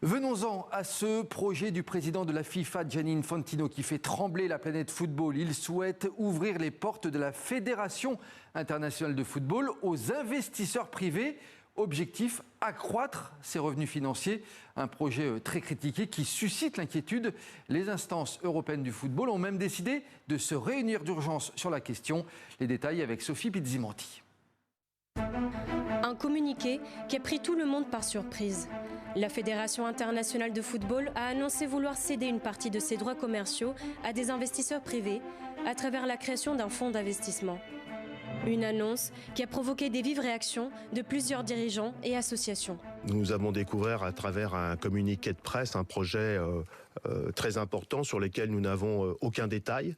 Venons-en à ce projet du président de la FIFA, Gianni Infantino, qui fait trembler la planète football. Il souhaite ouvrir les portes de la Fédération internationale de football aux investisseurs privés. Objectif, accroître ses revenus financiers. Un projet très critiqué qui suscite l'inquiétude. Les instances européennes du football ont même décidé de se réunir d'urgence sur la question. Les détails avec Sophie Pizzimanti. Un communiqué qui a pris tout le monde par surprise. La Fédération internationale de football a annoncé vouloir céder une partie de ses droits commerciaux à des investisseurs privés à travers la création d'un fonds d'investissement. Une annonce qui a provoqué des vives réactions de plusieurs dirigeants et associations. Nous avons découvert à travers un communiqué de presse un projet très important sur lequel nous n'avons aucun détail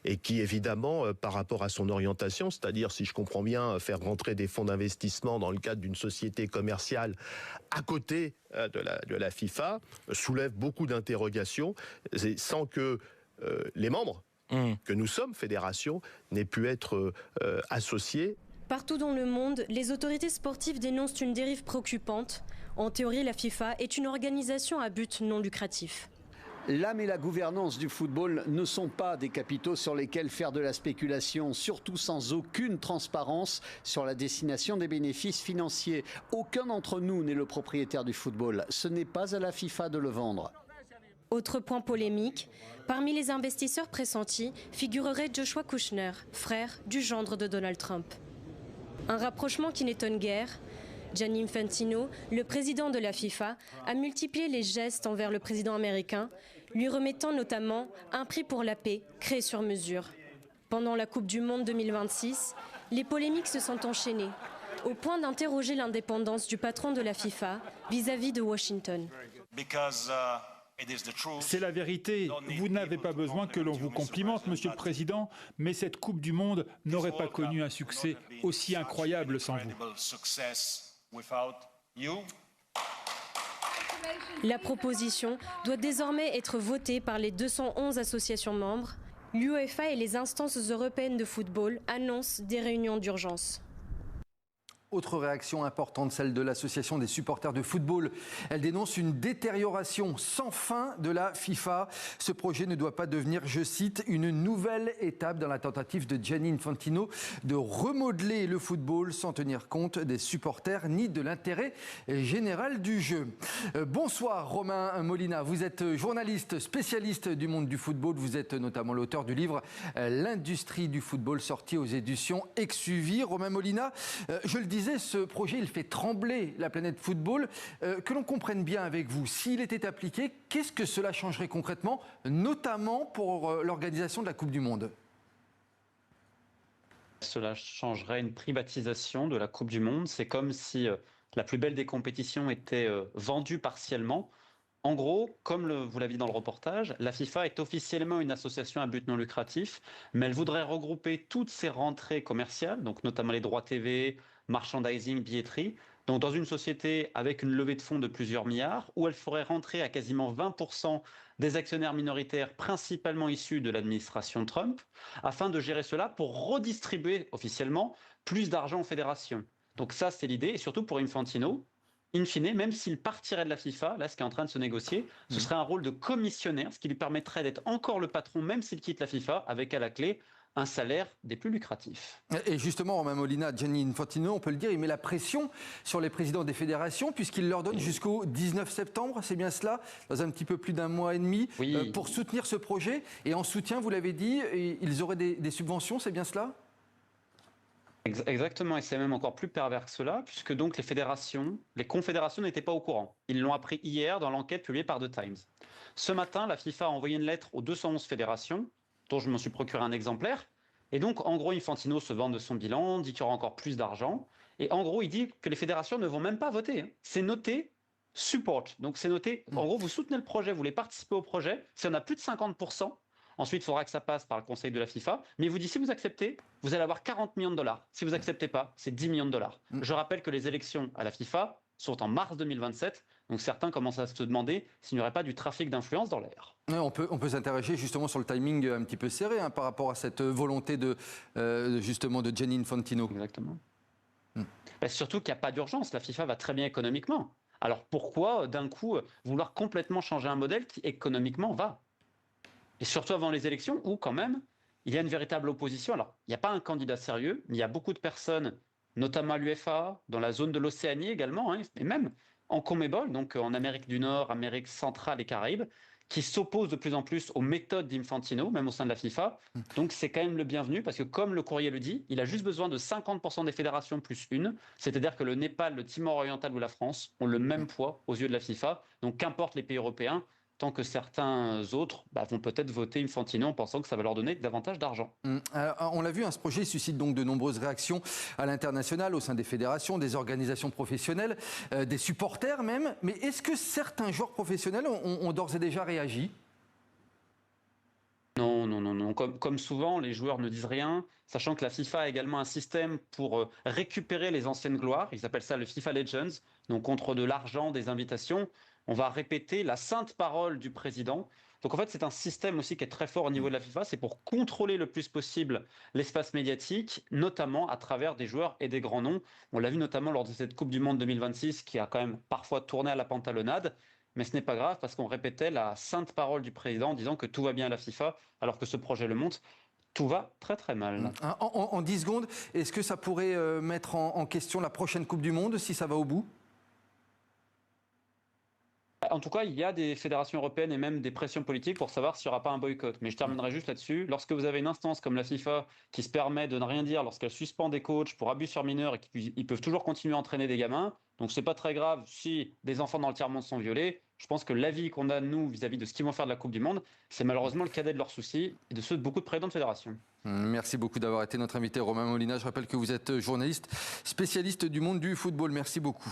et qui évidemment par rapport à son orientation, c'est-à-dire si je comprends bien faire rentrer des fonds d'investissement dans le cadre d'une société commerciale à côté de la FIFA, soulève beaucoup d'interrogations sans que les membres que nous sommes, fédération, n'aient pu être associés. Partout dans le monde, les autorités sportives dénoncent une dérive préoccupante. En théorie, la FIFA est une organisation à but non lucratif. L'âme et la gouvernance du football ne sont pas des capitaux sur lesquels faire de la spéculation, surtout sans aucune transparence sur la destination des bénéfices financiers. Aucun d'entre nous n'est le propriétaire du football. Ce n'est pas à la FIFA de le vendre. Autre point polémique, parmi les investisseurs pressentis figurerait Joshua Kushner, frère du gendre de Donald Trump. Un rapprochement qui n'étonne guère. Gianni Infantino, le président de la FIFA, a multiplié les gestes envers le président américain, lui remettant notamment un prix pour la paix créé sur mesure. Pendant la Coupe du Monde 2026, les polémiques se sont enchaînées, au point d'interroger l'indépendance du patron de la FIFA vis-à-vis de Washington. C'est la vérité. Vous n'avez pas besoin que l'on vous complimente, Monsieur le Président, mais cette Coupe du Monde n'aurait pas connu un succès aussi incroyable sans vous. La proposition doit désormais être votée par les 211 associations membres. L'UEFA et les instances européennes de football annoncent des réunions d'urgence. Autre réaction importante, celle de l'association des supporters de football. Elle dénonce une détérioration sans fin de la FIFA. Ce projet ne doit pas devenir, je cite, une nouvelle étape dans la tentative de Gianni Infantino de remodeler le football sans tenir compte des supporters ni de l'intérêt général du jeu. Bonsoir Romain Molina, vous êtes journaliste spécialiste du monde du football. Vous êtes notamment l'auteur du livre L'industrie du football sorti aux éditions Exuvie. Romain Molina, je le dis, ce projet, il fait trembler la planète football. Que l'on comprenne bien avec vous, s'il était appliqué, qu'est-ce que cela changerait concrètement, notamment pour l'organisation de la Coupe du Monde ? Cela changerait une privatisation de la Coupe du Monde. C'est comme si la plus belle des compétitions était vendue partiellement. En gros, comme vous l'avez dit dans le reportage, la FIFA est officiellement une association à but non lucratif, mais elle voudrait regrouper toutes ses rentrées commerciales, donc notamment les droits TV, merchandising, billetterie, donc dans une société avec une levée de fonds de plusieurs milliards, où elle ferait rentrer à quasiment 20% des actionnaires minoritaires, principalement issus de l'administration Trump, afin de gérer cela pour redistribuer officiellement plus d'argent aux fédérations. Donc ça, c'est l'idée, et surtout pour Infantino, in fine, même s'il partirait de la FIFA, là, ce qui est en train de se négocier, ce serait un rôle de commissionnaire, ce qui lui permettrait d'être encore le patron, même s'il quitte la FIFA, avec à la clé un salaire des plus lucratifs. Et justement, Romain Molina, Gianni Infantino, on peut le dire, il met la pression sur les présidents des fédérations, puisqu'il leur donne jusqu'au 19 septembre, c'est bien cela, dans un petit peu plus d'un mois et demi, pour soutenir ce projet. Et en soutien, vous l'avez dit, ils auraient des subventions, c'est bien cela ? Exactement, et c'est même encore plus pervers que cela, puisque donc les confédérations n'étaient pas au courant. Ils l'ont appris hier dans l'enquête publiée par The Times. Ce matin, la FIFA a envoyé une lettre aux 211 fédérations, dont je m'en suis procuré un exemplaire, et donc en gros Infantino se vante de son bilan, dit qu'il y aura encore plus d'argent, et en gros il dit que les fédérations ne vont même pas voter. C'est noté support, donc c'est noté, en gros vous soutenez le projet, vous voulez participer au projet, si on a plus de 50%, ensuite, il faudra que ça passe par le conseil de la FIFA. Mais il vous dit, si vous acceptez, vous allez avoir 40 millions de dollars. Si vous n'acceptez pas, c'est 10 millions de dollars. Je rappelle que les élections à la FIFA sont en mars 2027. Donc certains commencent à se demander s'il n'y aurait pas du trafic d'influence dans l'air. On peut s'interroger justement sur le timing un petit peu serré par rapport à cette volonté justement de Gianni Infantino. Exactement. Surtout qu'il n'y a pas d'urgence. La FIFA va très bien économiquement. Alors pourquoi d'un coup vouloir complètement changer un modèle qui économiquement va? Et surtout avant les élections où quand même il y a une véritable opposition. Alors il n'y a pas un candidat sérieux, mais il y a beaucoup de personnes, notamment à l'UEFA, dans la zone de l'Océanie également, hein, et même en CONMEBOL, donc en Amérique du Nord, Amérique centrale et Caraïbes, qui s'opposent de plus en plus aux méthodes d'Infantino, même au sein de la FIFA. Donc c'est quand même le bienvenu, parce que comme le courrier le dit, il a juste besoin de 50% des fédérations plus une, c'est-à-dire que le Népal, le Timor oriental ou la France ont le même poids aux yeux de la FIFA. Donc qu'importe les pays européens, tant que certains autres vont peut-être voter Infantino en pensant que ça va leur donner davantage d'argent. Alors, on l'a vu, ce projet suscite donc de nombreuses réactions à l'international, au sein des fédérations, des organisations professionnelles, des supporters même. Mais est-ce que certains joueurs professionnels ont d'ores et déjà réagi ? Non. Comme souvent, les joueurs ne disent rien, sachant que la FIFA a également un système pour récupérer les anciennes gloires. Ils appellent ça le FIFA Legends. Donc contre de l'argent, des invitations, on va répéter la sainte parole du président. Donc en fait, c'est un système aussi qui est très fort au niveau de la FIFA. C'est pour contrôler le plus possible l'espace médiatique, notamment à travers des joueurs et des grands noms. On l'a vu notamment lors de cette Coupe du Monde 2026 qui a quand même parfois tourné à la pantalonnade. Mais ce n'est pas grave parce qu'on répétait la sainte parole du président en disant que tout va bien à la FIFA, alors que ce projet le montre. Tout va très très mal. En 10 secondes, est-ce que ça pourrait mettre en question la prochaine Coupe du Monde si ça va au bout ? En tout cas, il y a des fédérations européennes et même des pressions politiques pour savoir s'il n'y aura pas un boycott. Mais je terminerai juste là-dessus. Lorsque vous avez une instance comme la FIFA qui se permet de ne rien dire lorsqu'elle suspend des coachs pour abus sur mineurs et qu'ils peuvent toujours continuer à entraîner des gamins, donc c'est pas très grave si des enfants dans le tiers-monde sont violés. Je pense que l'avis qu'on a, nous, vis-à-vis de ce qu'ils vont faire de la Coupe du Monde, c'est malheureusement le cadet de leurs soucis et de ceux de beaucoup de présidents de fédération. Merci beaucoup d'avoir été notre invité, Romain Molina. Je rappelle que vous êtes journaliste, spécialiste du monde du football. Merci beaucoup.